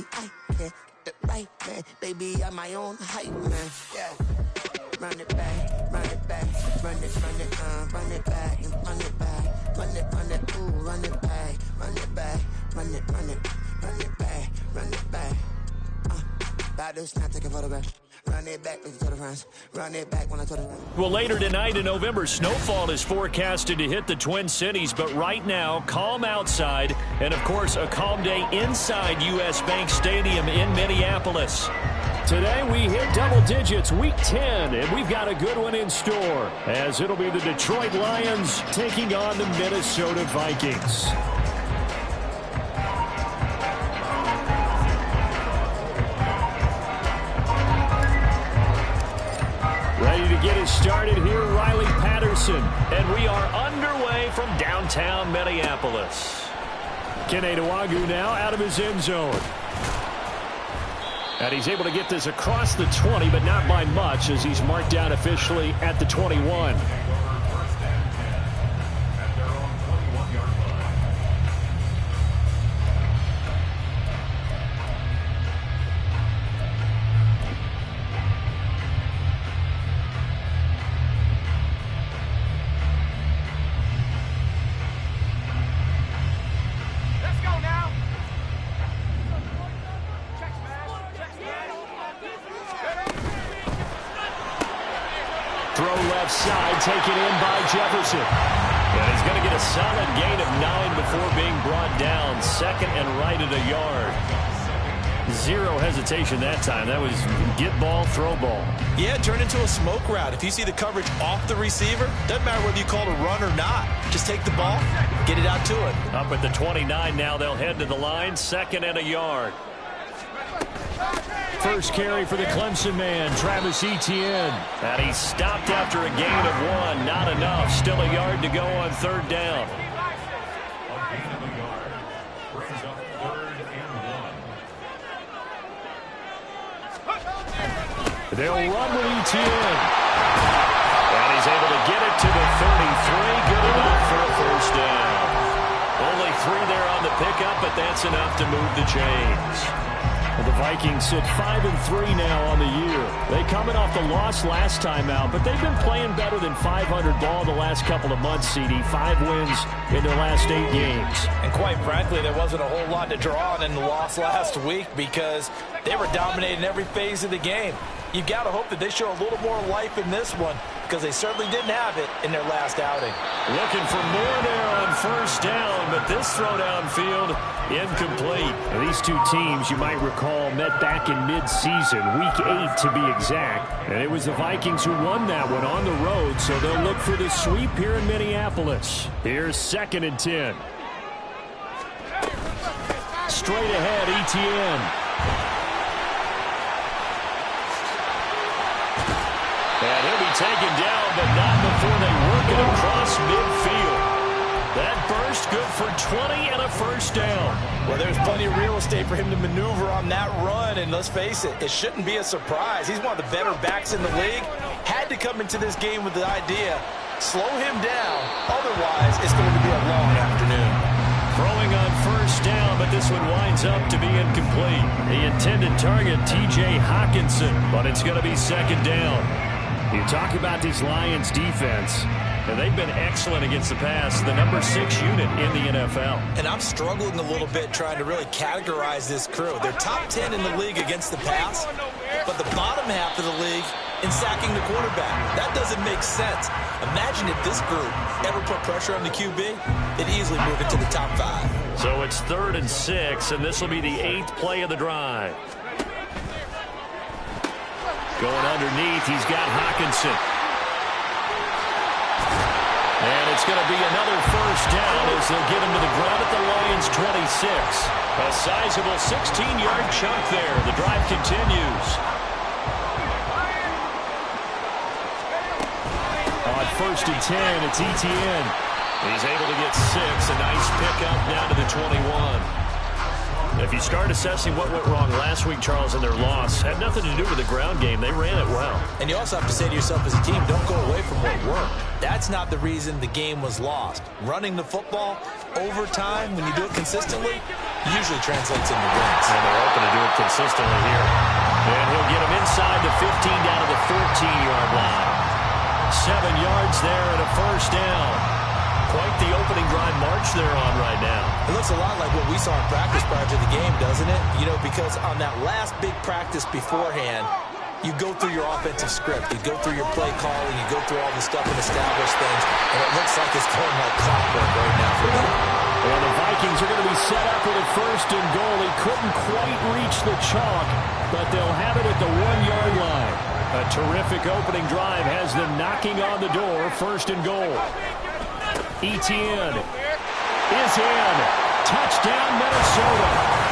me I can get it right, man. Baby, I'm my own hype, man. Yeah. Run it back, run it back, run it back, and run it back, run it, ooh, run it back, run it back, run it back, run it back. About this, not take a photograph. Run it back with the friends. Run it back when I told it. Well, later tonight in November, snowfall is forecasted to hit the Twin Cities, but right now, calm outside, and of course, a calm day inside U.S. Bank Stadium in Minneapolis. Today, we hit double digits, week 10, and we've got a good one in store, as it'll be the Detroit Lions taking on the Minnesota Vikings. Ready to get us started here, Riley Patterson. And we are underway from downtown Minneapolis. Kene Nwangwu now out of his end zone. And he's able to get this across the 20, but not by much, as he's marked down officially at the 21. Side taken in by Jefferson. And he's going to get a solid gain of 9 before being brought down. Second and right at a yard. Zero hesitation that time. That was get ball, throw ball. Yeah, turn into a smoke route. If you see the coverage off the receiver, doesn't matter whether you call it a run or not. Just take the ball, get it out to it. Up at the 29 now. They'll head to the line. Second and a yard. First carry for the Clemson man, Travis Etienne. And he stopped after a gain of 1. Not enough. Still a yard to go on third down. They'll run with Etienne. And he's able to get it to the 33. Good enough for a first down. Only 3 there on the pickup, but that's enough to move the chains. The Vikings sit 5-3 now on the year. They coming off the loss last time out, but they've been playing better than 500 ball the last couple of months, CD. 5 wins in their last 8 games. And quite frankly, there wasn't a whole lot to draw on in the loss last week because they were dominating every phase of the game. You've got to hope that they show a little more life in this one because they certainly didn't have it in their last outing. Looking for more there on first down, but this throw downfield incomplete. Now, these two teams, you might recall, met back in mid-season, week 8 to be exact. And it was the Vikings who won that one on the road, so they'll look for the sweep here in Minneapolis. Here's second and 10. Straight ahead, Etienne. And he'll be taken down, but not before they work it across midfield. That burst good for 20 and a first down. Well, there's plenty of real estate for him to maneuver on that run, and let's face it, it shouldn't be a surprise. He's one of the better backs in the league. Had to come into this game with the idea, slow him down, otherwise it's going to be a long afternoon. Throwing on first down, but this one winds up to be incomplete. The intended target, T.J. Hockenson, but it's going to be second down. You talk about this Lions defense, and they've been excellent against the pass, the number 6 unit in the NFL. And I'm struggling a little bit trying to really categorize this crew. They're top 10 in the league against the pass, but the bottom half of the league in sacking the quarterback. That doesn't make sense. Imagine if this group ever put pressure on the QB, they'd easily move into the top 5. So it's 3rd and 6, and this will be the 8th play of the drive. Going underneath, he's got Hockenson. And it's going to be another first down as they'll get him to the ground at the Lions' 26. A sizable 16-yard chunk there. The drive continues. On 1st and 10, it's Etienne. He's able to get 6. A nice pickup down to the 21. If you start assessing what went wrong last week, Charles, in their loss, had nothing to do with the ground game. They ran it well. And you also have to say to yourself as a team, don't go away from what worked. That's not the reason the game was lost. Running the football over time, when you do it consistently, usually translates into wins. And they're open to do consistently here. And he'll get him inside the 15 down to the 14-yard line. 7 yards there and a first down. Quite the opening drive march they're on right now. It looks a lot like what we saw in practice prior to the game, doesn't it? You know, because on that last big practice beforehand, you go through your offensive script. You go through your play calling. You go through all the stuff and establish things. And it looks like it's going like clockwork right now for them. Well, the Vikings are going to be set up with a first and goal. He couldn't quite reach the chalk, but they'll have it at the 1-yard line. A terrific opening drive has them knocking on the door. First and goal. Etienne is in. Touchdown, Minnesota.